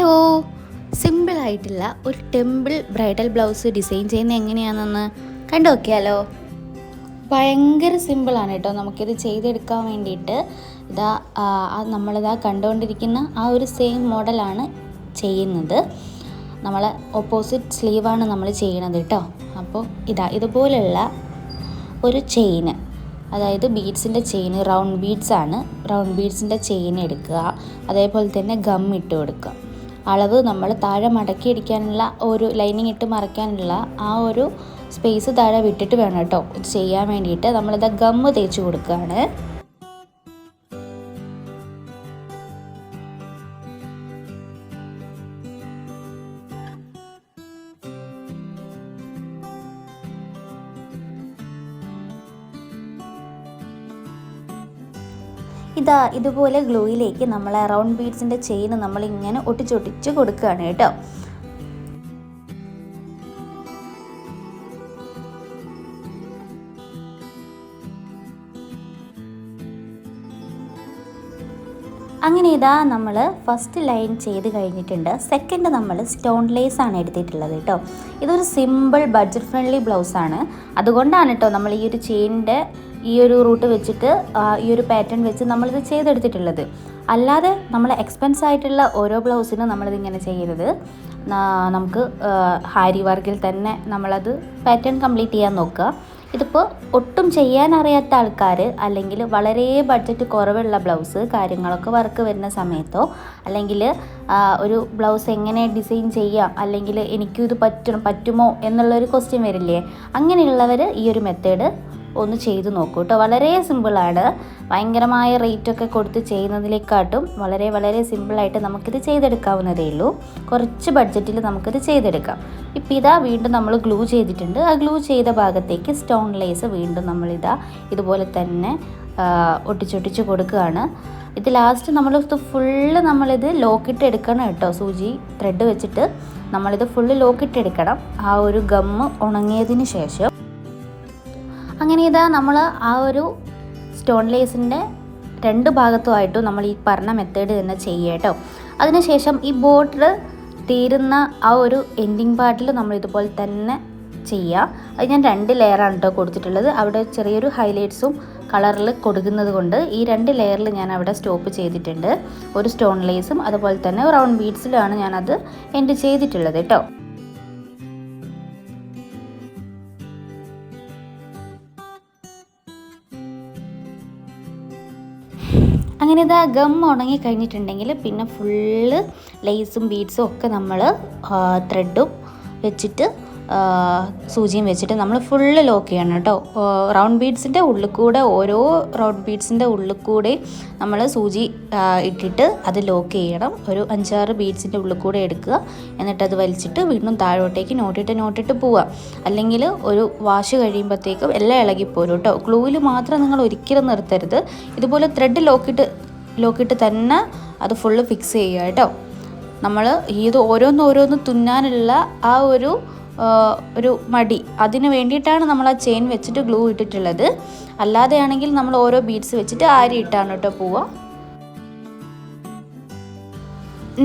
Hello, സിമ്പിളായിട്ടുള്ള ഒരു temple bridal blouse design ചെയ്യുന്നത് എങ്ങനെയാണെന്ന് കണ്ടു നോക്കിയാലോ. ഭയങ്കര സിമ്പിളാണ് കേട്ടോ. നമുക്കിത് ചെയ്തെടുക്കാൻ വേണ്ടിയിട്ട് നമ്മളിതാ കണ്ടുകൊണ്ടിരിക്കുന്ന ആ ഒരു സെയിം മോഡലാണ് ചെയ്യുന്നത്. നമ്മൾ ഓപ്പോസിറ്റ് സ്ലീവാണ് നമ്മൾ ചെയ്യണത് കേട്ടോ. അപ്പോൾ ഇതുപോലുള്ള ഒരു ചെയിന്, അതായത് ബീഡ്സിൻ്റെ ചെയിൻ, റൗണ്ട് ബീഡ്സാണ്. റൗണ്ട് ബീഡ്സിൻ്റെ ചെയിൻ എടുക്കുക. അതേപോലെ തന്നെ ഗം ഇട്ട് കൊടുക്കുക. അളവ് നമ്മൾ താഴെ മടക്കി അടിക്കാനുള്ള ഒരു ലൈനിങ് ഇട്ട് മറയ്ക്കാനുള്ള ആ ഒരു സ്പേസ് താഴെ വിട്ടിട്ട് വേണം കേട്ടോ ഇത് ചെയ്യാൻ വേണ്ടിയിട്ട്. നമ്മളിത് ഗമ്മ് തേച്ച് കൊടുക്കുകയാണ്. ഇതുപോലെ ഗ്ലൂയിലേക്ക് നമ്മൾ റൗണ്ട് ബീഡ്സിൻ്റെ ചെയിൻ നമ്മളിങ്ങനെ ഒട്ടിച്ചൊട്ടിച്ച് കൊടുക്കുകയാണ് കേട്ടോ. അങ്ങനെ നമ്മൾ ഫസ്റ്റ് ലൈൻ ചെയ്ത് കഴിഞ്ഞിട്ടുണ്ട്. സെക്കൻഡ് നമ്മൾ സ്റ്റോൺ ലേസ് ആണ് എടുത്തിട്ടുള്ളത് കേട്ടോ. ഇതൊരു സിമ്പിൾ ബഡ്ജറ്റ് ഫ്രണ്ട്ലി ബ്ലൗസാണ്. അതുകൊണ്ടാണ് കേട്ടോ നമ്മൾ ഈ ഒരു ചെയിനിൻ്റെ ഈ ഒരു റൂട്ട് വെച്ചിട്ട് ഈ ഒരു പാറ്റേൺ വെച്ച് നമ്മളിത് ചെയ്തെടുത്തിട്ടുള്ളത്. അല്ലാതെ നമ്മൾ എക്സ്പെൻസ് ആയിട്ടുള്ള ഓരോ ബ്ലൗസിനും നമ്മളിതിങ്ങനെ ചെയ്യരുത്. നമുക്ക് ഹാരി വർക്കിൽ തന്നെ നമ്മളത് പാറ്റേൺ കംപ്ലീറ്റ് ചെയ്യാൻ നോക്കുക. ഇതിപ്പോൾ ഒട്ടും ചെയ്യാൻ അറിയാത്ത ആൾക്കാർ, അല്ലെങ്കിൽ വളരെ ബഡ്ജറ്റ് കുറവുള്ള ബ്ലൗസ് കാര്യങ്ങളൊക്കെ വർക്ക് വരുന്ന സമയത്തോ, അല്ലെങ്കിൽ ഒരു ബ്ലൗസ് എങ്ങനെ ഡിസൈൻ ചെയ്യാം, അല്ലെങ്കിൽ എനിക്കിത് പറ്റുമോ എന്നുള്ളൊരു ക്വസ്റ്റ്യൻ വരില്ലേ, അങ്ങനെയുള്ളവർ ഈ ഒരു മെത്തേഡ് ഒന്ന് ചെയ്ത് നോക്കൂ കേട്ടോ. വളരെ സിമ്പിളാണ്. ഭയങ്കരമായ റേറ്റൊക്കെ കൊടുത്ത് ചെയ്യുന്നതിലേക്കാട്ടും വളരെ വളരെ സിമ്പിളായിട്ട് നമുക്കിത് ചെയ്തെടുക്കാവുന്നതേ ഉള്ളൂ. കുറച്ച് ബഡ്ജറ്റിൽ നമുക്കിത് ചെയ്തെടുക്കാം. ഇപ്പോൾ വീണ്ടും നമ്മൾ ഗ്ലൂ ചെയ്തിട്ടുണ്ട്. ആ ഗ്ലൂ ചെയ്ത ഭാഗത്തേക്ക് സ്റ്റോൺ ലേസ് വീണ്ടും ഇതുപോലെ തന്നെ ഒട്ടിച്ചൊട്ടിച്ച് കൊടുക്കുകയാണ്. ഇത് ലാസ്റ്റ് നമ്മളിത് ലോക്കിട്ട് എടുക്കണം കേട്ടോ. സൂചി ത്രെഡ് വെച്ചിട്ട് നമ്മളിത് ഫുള്ള് ലോക്കിട്ട് എടുക്കണം, ആ ഒരു ഗമ്മ് ഉണങ്ങിയതിന് ശേഷം. അങ്ങനെ നമ്മൾ ആ ഒരു സ്റ്റോൺ ലേസിൻ്റെ രണ്ട് ഭാഗത്തുമായിട്ടും നമ്മൾ ഈ പറഞ്ഞ മെത്തേഡ് തന്നെ ചെയ്യുക കേട്ടോ. അതിനുശേഷം ഈ ബോർഡർ തീരുന്ന ആ ഒരു എൻഡിങ് പാർട്ടിൽ നമ്മൾ ഇതുപോലെ തന്നെ ചെയ്യുക. അത് ഞാൻ 2 ലെയറാണ് കേട്ടോ കൊടുത്തിട്ടുള്ളത്. അവിടെ ചെറിയൊരു ഹൈലൈറ്റ്സും കളറിൽ കൊടുക്കുന്നത് കൊണ്ട് ഈ 2 ലെയറിൽ ഞാൻ അവിടെ സ്റ്റോപ്പ് ചെയ്തിട്ടുണ്ട്. ഒരു സ്റ്റോൺ ലേസും അതുപോലെ തന്നെ റൗണ്ട് ബീഡ്സിലാണ് ഞാനത് എൻഡ് ചെയ്തിട്ടുള്ളത് കേട്ടോ. അങ്ങനെ ഗം ഉണങ്ങി കഴിഞ്ഞിട്ടുണ്ടെങ്കിൽ പിന്നെ ഫുള്ള് ലേസും ബീഡ്സും ഒക്കെ നമ്മൾ ത്രെഡും വെച്ചിട്ട് സൂചിയും വെച്ചിട്ട് നമ്മൾ ഫുള്ള് ലോക്ക് ചെയ്യണം കേട്ടോ. റൗണ്ട് ബീഡ്സിൻ്റെ ഉള്ളിൽ കൂടെ, ഓരോ റൗണ്ട് ബീഡ്സിൻ്റെ ഉള്ളിൽ കൂടെ നമ്മൾ സൂചി ഇട്ടിട്ട് അത് ലോക്ക് ചെയ്യണം. ഒരു 5-6 ബീഡ്സിൻ്റെ ഉള്ളിൽ കൂടെ എടുക്കുക. എന്നിട്ടത് വലിച്ചിട്ട് വീണ്ടും താഴോട്ടേക്ക് നോട്ടിട്ട് പോവുക. അല്ലെങ്കിൽ ഒരു വാഷ് കഴിയുമ്പോഴത്തേക്കും എല്ലാം ഇളകിപ്പോരും കേട്ടോ. ഗ്ലൂവിൽ മാത്രം നിങ്ങൾ ഒരിക്കലും നിർത്തരുത്. ഇതുപോലെ ത്രെഡ് ലോക്കിട്ട് തന്നെ അത് ഫുള്ള് ഫിക്സ് ചെയ്യുക കേട്ടോ. നമ്മൾ ഇത് ഓരോന്ന് തുന്നാനുള്ള ആ ഒരു മടി, അതിന് വേണ്ടിയിട്ടാണ് നമ്മൾ ആ ചെയിൻ വെച്ചിട്ട് ഗ്ലൂ ഇട്ടിട്ടുള്ളത്. അല്ലാതെയാണെങ്കിൽ നമ്മൾ ഓരോ ബീഡ്സ് വെച്ചിട്ട് ആരി ഇട്ടാണ് കേട്ടോ പോവുക.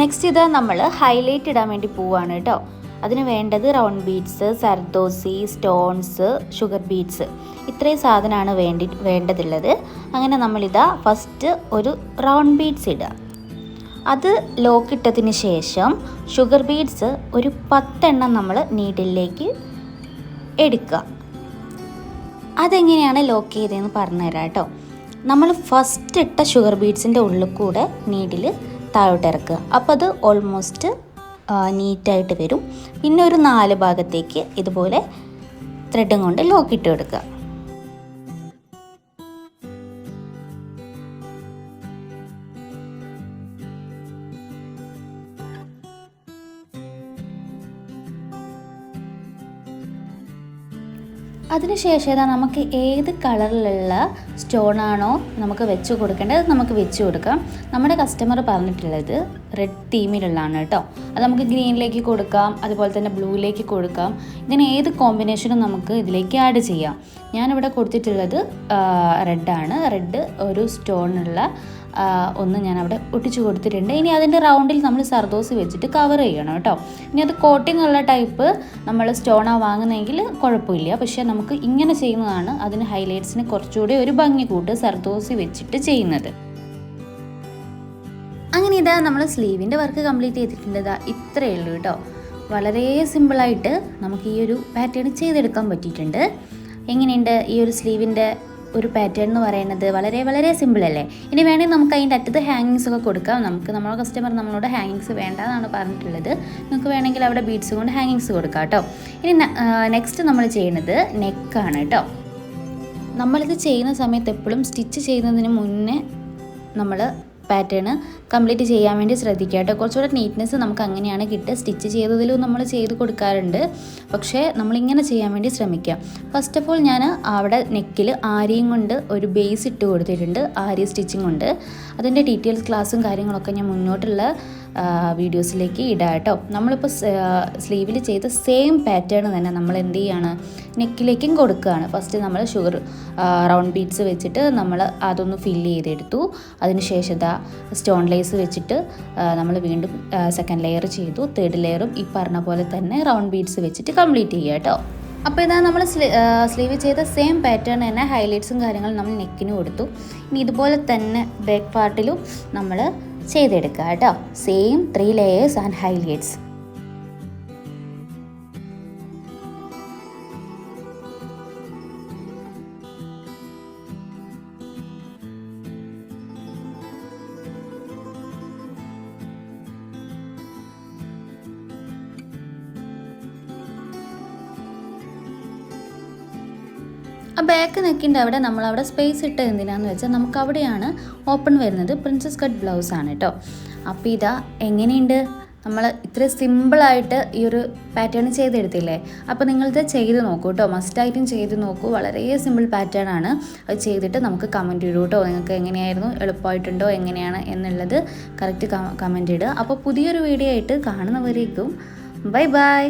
നെക്സ്റ്റ് നമ്മൾ ഹൈലൈറ്റ് ഇടാൻ വേണ്ടി പോവുകയാണ് കേട്ടോ. അതിന് വേണ്ടത് round beads, zardozi, stones, sugar beads, ഇത്രയും സാധനമാണ് വേണ്ടതുള്ളത്. അങ്ങനെ ഫസ്റ്റ് ഒരു റൗണ്ട് ബീഡ്സ് ഇടുക. അത് ലോക്കിട്ടതിന് ശേഷം ഷുഗർ ബീഡ്സ് ഒരു 10 എണ്ണം നമ്മൾ നീഡിലേക്ക് എടുക്കുക. അതെങ്ങനെയാണ് ലോക്ക് ചെയ്തതെന്ന് പറഞ്ഞുതരാം കേട്ടോ. നമ്മൾ ഫസ്റ്റ് ഇട്ട ഷുഗർ ബീഡ്സിൻ്റെ ഉള്ളിൽ കൂടെ നീഡിൽ താഴോട്ട് ഇറക്കുക. അപ്പോൾ അത് ഓൾമോസ്റ്റ് നീറ്റായിട്ട് വരും. പിന്നെ ഒരു 4 ഭാഗത്തേക്ക് ഇതുപോലെ ത്രെഡും കൊണ്ട് ലോക്കിട്ട് കൊടുക്കുക. അതിനുശേഷം നമുക്ക് ഏത് കളറിലുള്ള സ്റ്റോണാണോ നമുക്ക് വെച്ച് കൊടുക്കേണ്ടത് നമുക്ക് വെച്ച് കൊടുക്കാം. നമ്മുടെ കസ്റ്റമർ പറഞ്ഞിട്ടുള്ളത് റെഡ് തീമിലുള്ളതാണ് കേട്ടോ. അത് നമുക്ക് ഗ്രീനിലേക്ക് കൊടുക്കാം, അതുപോലെ തന്നെ ബ്ലൂയിലേക്ക് കൊടുക്കാം. ഇങ്ങനെ ഏത് കോമ്പിനേഷനും നമുക്ക് ഇതിലേക്ക് ആഡ് ചെയ്യാം. ഞാനിവിടെ കൊടുത്തിട്ടുള്ളത് റെഡാണ്. റെഡ് ഒരു സ്റ്റോണുള്ള ഒന്ന് ഞാനവിടെ ഒട്ടിച്ചു കൊടുത്തിട്ടുണ്ട്. ഇനി അതിൻ്റെ റൗണ്ടിൽ നമ്മൾ സർദോസ് വെച്ചിട്ട് കവർ ചെയ്യണം കേട്ടോ. ഇനി അത് കോട്ടിംഗ് ഉള്ള ടൈപ്പ് നമ്മൾ സ്റ്റോണാണ് വാങ്ങുന്നതെങ്കിൽ കുഴപ്പമില്ല. പക്ഷേ നമുക്ക് ഇങ്ങനെ ചെയ്യുന്നതാണ് അതിന് ഹൈലൈറ്റ്സിന് കുറച്ചുകൂടി ഒരു ഭംഗി കൂട്ട് സർദോസ് വെച്ചിട്ട് ചെയ്യുന്നത്. അങ്ങനെ ഇതാ നമ്മൾ സ്ലീവിൻ്റെ വർക്ക് കംപ്ലീറ്റ് ചെയ്തിട്ടുണ്ട്. ഇതാ ഇത്രയേ ഉള്ളൂ കേട്ടോ. വളരെ സിമ്പിളായിട്ട് നമുക്ക് ഈ ഒരു പാറ്റേൺ ചെയ്തെടുക്കാൻ പറ്റിയിട്ടുണ്ട്. എങ്ങനെയുണ്ട് ഈ ഒരു സ്ലീവിൻ്റെ ഒരു പാറ്റേൺ എന്ന് പറയുന്നത്? വളരെ വളരെ സിമ്പിളല്ലേ. ഇനി വേണമെങ്കിൽ നമുക്ക് അതിൻ്റെ അറ്റത്ത് ഹാങ്ങിങ്സ് ഒക്കെ കൊടുക്കാം. നമ്മുടെ കസ്റ്റമർ നമ്മളോട് ഹാങ്ങിങ്സ് വേണ്ട എന്നാണ് പറഞ്ഞിട്ടുള്ളത്. നിങ്ങൾക്ക് വേണമെങ്കിൽ അവിടെ ബീഡ്സ് കൊണ്ട് ഹാങ്ങിങ്സ് കൊടുക്കാം കേട്ടോ. ഇനി നെക്സ്റ്റ് നമ്മൾ ചെയ്യുന്നത് നെക്കാണ് കേട്ടോ. നമ്മളിത് ചെയ്യുന്ന സമയത്ത് എപ്പോഴും സ്റ്റിച്ച് ചെയ്യുന്നതിന് മുന്നേ നമ്മൾ പാറ്റേൺ കംപ്ലീറ്റ് ചെയ്യാൻ വേണ്ടി ശ്രദ്ധിക്കുക കേട്ടോ. കുറച്ചുകൂടെ നീറ്റ്നെസ് നമുക്ക് അങ്ങനെയാണ് കിട്ടുക. സ്റ്റിച്ച് ചെയ്തതിലും നമ്മൾ ചെയ്ത് കൊടുക്കാറുണ്ട്, പക്ഷേ നമ്മളിങ്ങനെ ചെയ്യാൻ വേണ്ടി ശ്രമിക്കുക. ഫസ്റ്റ് ഓഫ് ഓൾ ഞാൻ അവിടെ നെക്കിൽ ആരിയും കൊണ്ട് ഒരു ബേസ് ഇട്ട് കൊടുത്തിട്ടുണ്ട്, ആരി സ്റ്റിച്ചിങ് കൊണ്ട്. അതിൻ്റെ ഡീറ്റെയിൽസ് ക്ലാസ്സും കാര്യങ്ങളൊക്കെ ഞാൻ മുന്നോട്ടുള്ള വീഡിയോസിലേക്ക് ഇടാം കേട്ടോ. നമ്മളിപ്പോൾ സ്ലീവിൽ ചെയ്ത സെയിം പാറ്റേൺ തന്നെ നമ്മൾ എന്ത് ചെയ്യാണ്, നെക്കിലേക്കും കൊടുക്കുകയാണ്. ഫസ്റ്റ് നമ്മൾ ഷുഗർ റൗണ്ട് ബീഡ്സ് വെച്ചിട്ട് നമ്മൾ അതൊന്ന് ഫില്ല് ചെയ്തെടുത്തു. അതിനുശേഷം ഇതാ സ്റ്റോൺ ലേസ് വെച്ചിട്ട് നമ്മൾ വീണ്ടും സെക്കൻഡ് ലെയർ ചെയ്തു. തേർഡ് ലെയറും ഈ പറഞ്ഞ പോലെ തന്നെ റൗണ്ട് ബീഡ്സ് വെച്ചിട്ട് കംപ്ലീറ്റ് ചെയ്യുക കേട്ടോ. അപ്പോൾ ഇതാ നമ്മൾ സ്ലീവ് ചെയ്ത സെയിം പാറ്റേൺ തന്നെ ഹൈലൈറ്റ്സും കാര്യങ്ങളും നമ്മൾ നെക്കിന് കൊടുത്തു. ഇനി ഇതുപോലെ തന്നെ ബാക്ക് പാർട്ടിലും നമ്മൾ ചെയ്തെടുക്കുക കേട്ടോ. Same 3 layers and highlights. ആ ബാക്ക് നെക്കിൻ്റെ അവിടെ നമ്മളവിടെ സ്പേസ് ഇട്ട് എന്തിനാന്ന് വെച്ചാൽ നമുക്ക് അവിടെയാണ് ഓപ്പൺ വരുന്നത്. പ്രിൻസസ് കട്ട് ബ്ലൗസ് ആണ് കേട്ടോ. അപ്പോൾ ഇതാ എങ്ങനെയുണ്ട്, നമ്മൾ ഇത്ര സിമ്പിളായിട്ട് ഈ ഒരു പാറ്റേൺ ചെയ്തെടുത്തില്ലേ. അപ്പോൾ നിങ്ങളിത് ചെയ്ത് നോക്കൂ കേട്ടോ, മസ്റ്റായിട്ടും ചെയ്ത് നോക്കൂ. വളരെ സിമ്പിൾ പാറ്റേൺ ആണ്. അത് ചെയ്തിട്ട് നമുക്ക് കമൻറ്റ് ഇടൂ കേട്ടോ. നിങ്ങൾക്ക് എങ്ങനെയായിരുന്നു, എളുപ്പമായിട്ടുണ്ടോ എങ്ങനെയാണ് എന്നുള്ളത് കറക്റ്റ് കമൻറ്റ് ഇടുക. അപ്പോൾ പുതിയൊരു വീഡിയോ ആയിട്ട് കാണുന്നവരേക്കും ബൈ ബൈ.